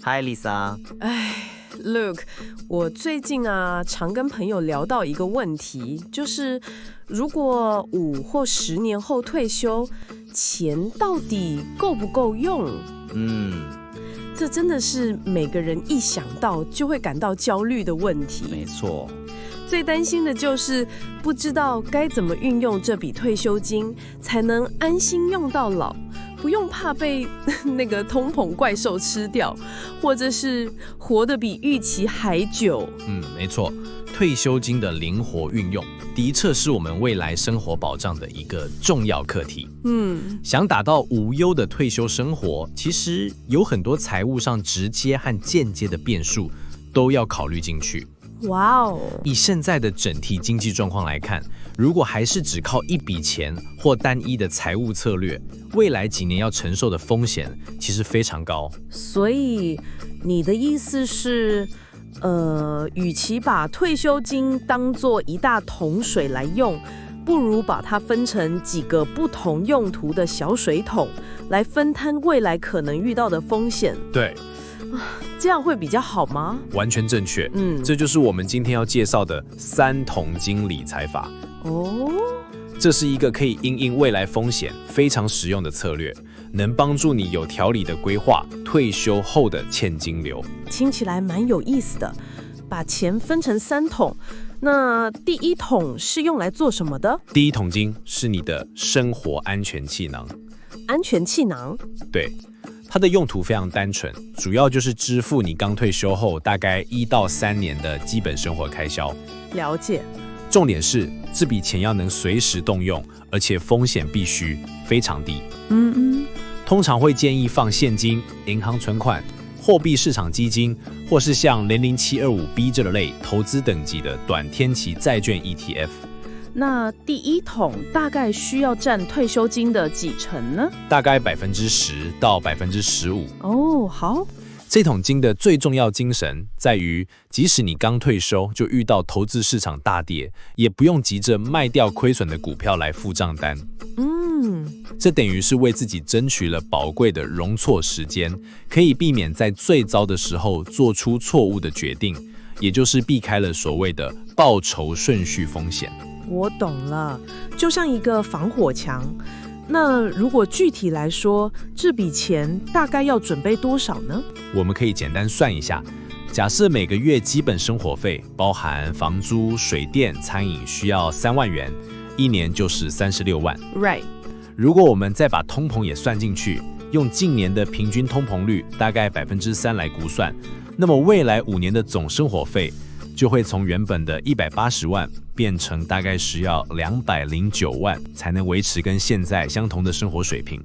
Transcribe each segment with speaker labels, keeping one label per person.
Speaker 1: Hi Lisa，
Speaker 2: Look， 我最近常跟朋友聊到一个问题，就是如果5或10年后退休，钱到底够不够用？这真的是每个人一想到就会感到焦虑的问题。
Speaker 1: 没错，
Speaker 2: 最担心的就是不知道该怎么运用这笔退休金，才能安心用到老，不用怕被那个通膨怪兽吃掉，或者是活得比预期还久。
Speaker 3: 没错，退休金的灵活运用，的确是我们未来生活保障的一个重要课题。想达到无忧的退休生活，其实有很多财务上直接和间接的变数都要考虑进去。
Speaker 2: 哇哦！
Speaker 3: 以现在的整体经济状况来看，如果还是只靠一笔钱或单一的财务策略，未来几年要承受的风险其实非常高。
Speaker 2: 所以你的意思是，与其把退休金当作一大桶水来用，不如把它分成几个不同用途的小水桶，来分摊未来可能遇到的风险。
Speaker 3: 对，
Speaker 2: 这样会比较好吗？
Speaker 3: 完全正确。这就是我们今天要介绍的3桶金理财法。这是一个可以因应未来风险非常实用的策略，能帮助你有条理的规划退休后的现金流。
Speaker 2: 听起来蛮有意思的，把钱分成3桶。那第1桶是用来做什么的？
Speaker 3: 第1桶金是你的生活安全气囊。
Speaker 2: 安全气囊？
Speaker 3: 对，它的用途非常单纯，主要就是支付你刚退休后大概1到3年的基本生活开销。
Speaker 2: 了解。
Speaker 3: 重点是这笔钱要能随时动用，而且风险必须非常低。通常会建议放现金、银行存款、货币市场基金，或是像00725B 这类投资等级的短天期债券 ETF。
Speaker 2: 那第1桶大概需要占退休金的几成呢？
Speaker 3: 大概10%到15%。
Speaker 2: 好。
Speaker 3: 这桶金的最重要精神在于，即使你刚退休就遇到投资市场大跌，也不用急着卖掉亏损的股票来付账单。这等于是为自己争取了宝贵的容错时间，可以避免在最糟的时候做出错误的决定，也就是避开了所谓的报酬顺序风险。
Speaker 2: 我懂了，就像一个防火墙。那如果具体来说，这笔钱大概要准备多少呢？
Speaker 3: 我们可以简单算一下，假设每个月基本生活费包含房租、水电、餐饮需要3万元，1年就是36万。
Speaker 2: Right。
Speaker 3: 如果我们再把通膨也算进去，用近年的平均通膨率大概3%来估算，那么未来5年的总生活费就会从原本的180万变成大概需要209万，才能维持跟现在相同的生活水平。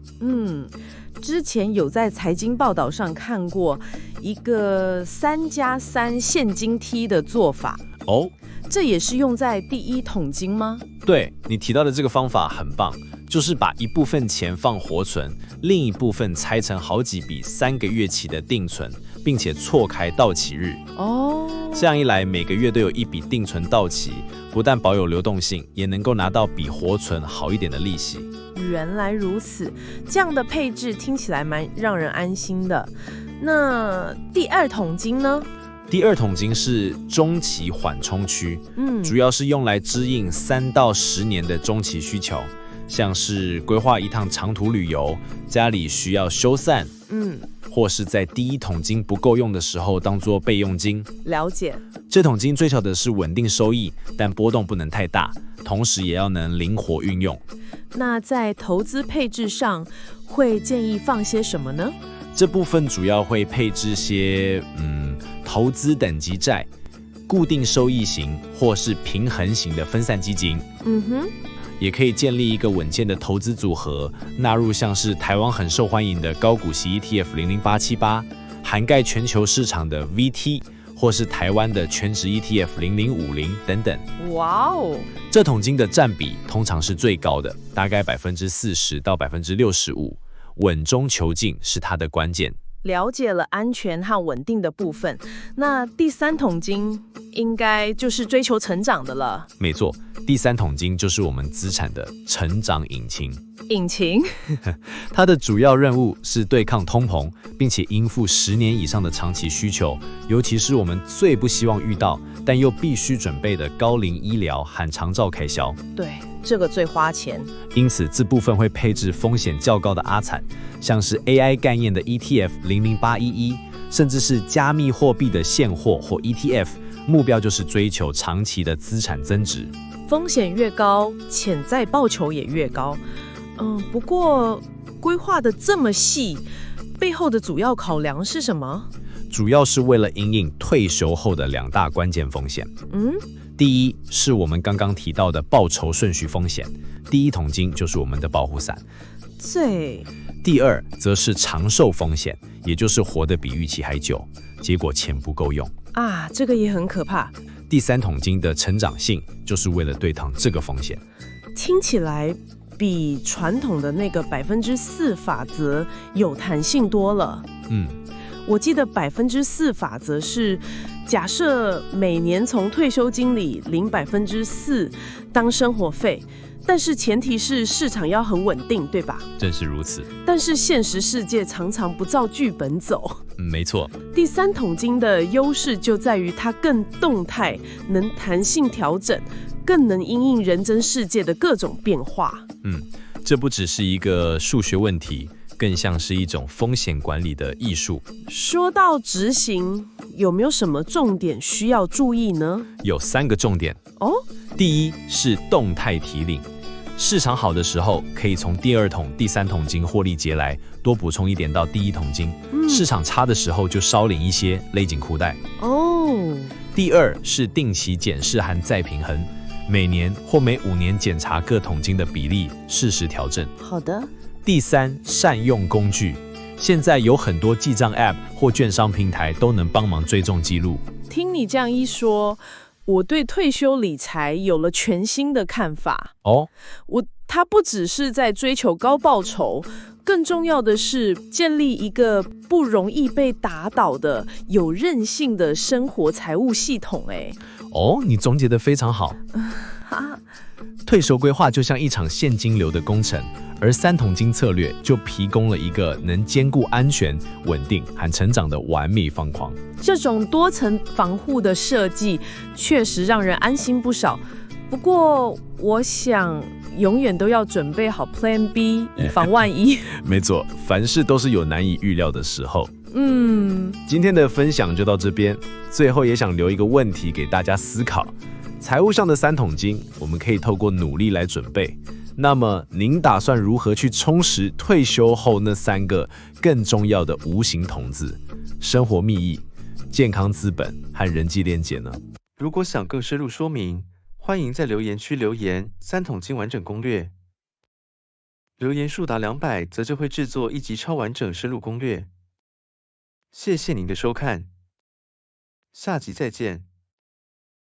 Speaker 2: 之前有在财经报道上看过一个3+3现金梯的做法。这也是用在第1桶金吗？
Speaker 3: 对，你提到的这个方法很棒，就是把一部分钱放活存，另一部分拆成好几笔3个月期的定存，并且错开到期日。这样一来，每个月都有一笔定存到期，不但保有流动性，也能够拿到比活存好一点的利息。
Speaker 2: 原来如此，这样的配置听起来蛮让人安心的。那第2桶金呢？
Speaker 3: 第2桶金是中期缓冲区，主要是用来支应3到10年的中期需求，像是规划一趟长途旅游，家里需要修缮，或是在第1桶金不够用的时候当作备用金。
Speaker 2: 了解。
Speaker 3: 这桶金追求的是稳定收益，但波动不能太大，同时也要能灵活运用。
Speaker 2: 那在投资配置上，会建议放些什么呢？
Speaker 3: 这部分主要会配置些投资等级债、固定收益型或是平衡型的分散基金。也可以建立一个稳健的投资组合，纳入像是台湾很受欢迎的高股息 ETF 00878，涵盖全球市场的 VT， 或是台湾的全职 ETF 0050等等。
Speaker 2: 哇哦！
Speaker 3: 这桶金的占比通常是最高的，大概40%到65%，稳中求进是它的关键。
Speaker 1: 了解了安全和稳定的部分，那第三桶金应该就是追求成长的了。
Speaker 3: 没错，第三桶金就是我们资产的成长引擎。它的主要任务是对抗通膨，并且应付10年以上的长期需求，尤其是我们最不希望遇到，但又必须准备的高龄医疗和长照开销。
Speaker 1: 对，这个最花钱。
Speaker 3: 因此，这部分会配置风险较高的阿产，像是 AI 概念的 ETF 00811，甚至是加密货币的现货或 ETF， 目标就是追求长期的资产增值。
Speaker 1: 风险越高，潜在报酬也越高。不过规划的这么细，背后的主要考量是什么？
Speaker 3: 主要是为了因应退休后的2大关键风险。第一是我们刚刚提到的报酬顺序风险，第一桶金就是我们的保护伞。第二则是长寿风险，也就是活得比预期还久，结果钱不够用
Speaker 1: 啊，这个也很可怕。
Speaker 3: 第三桶金的成长性，就是为了对抗这个风险。
Speaker 1: 听起来比传统的那个4%法则有弹性多了。我记得4%法则是假设每年从退休金里领4%当生活费，但是前提是市场要很稳定，对吧？
Speaker 3: 正是如此。
Speaker 1: 但是现实世界常常不照剧本走。
Speaker 3: 没错。
Speaker 1: 第三桶金的优势就在于它更动态，能弹性调整，更能因应人真世界的各种变化。
Speaker 3: 这不只是一个数学问题，更像是一种风险管理的艺术。
Speaker 1: 说到执行，有没有什么重点需要注意呢？
Speaker 3: 有3个重点。第一是动态提领，市场好的时候可以从第2桶、第3桶金获利节来，多补充一点到第1桶金。市场差的时候就少领一些，勒紧裤带。第二是定期检视和再平衡，每年或每5年检查各桶金的比例，适时调整。
Speaker 1: 好的。
Speaker 3: 第三，善用工具。现在有很多记账 App 或券商平台都能帮忙追踪记录。
Speaker 1: 听你这样一说，我对退休理财有了全新的看法。它不只是在追求高报酬，更重要的是建立一个不容易被打倒的有韧性的生活财务系统。
Speaker 3: 你总结得非常好。退休规划就像一场现金流的工程，而3桶金策略就提供了一个能兼顾安全、稳定和成长的完美方框。
Speaker 1: 这种多层防护的设计确实让人安心不少。不过，我想永远都要准备好 Plan B， 以防万一。
Speaker 3: 没错，凡事都是有难以预料的时候。今天的分享就到这边，最后也想留一个问题给大家思考。财务上的3桶金，我们可以透过努力来准备。那么，您打算如何去充实退休后那3个更重要的无形筒子：生活密意、健康资本和人际链接呢？
Speaker 4: 如果想更深入说明，欢迎在留言区留言3桶金完整攻略。留言数达200，则就会制作1集超完整深入攻略。谢谢您的收看，下集再见。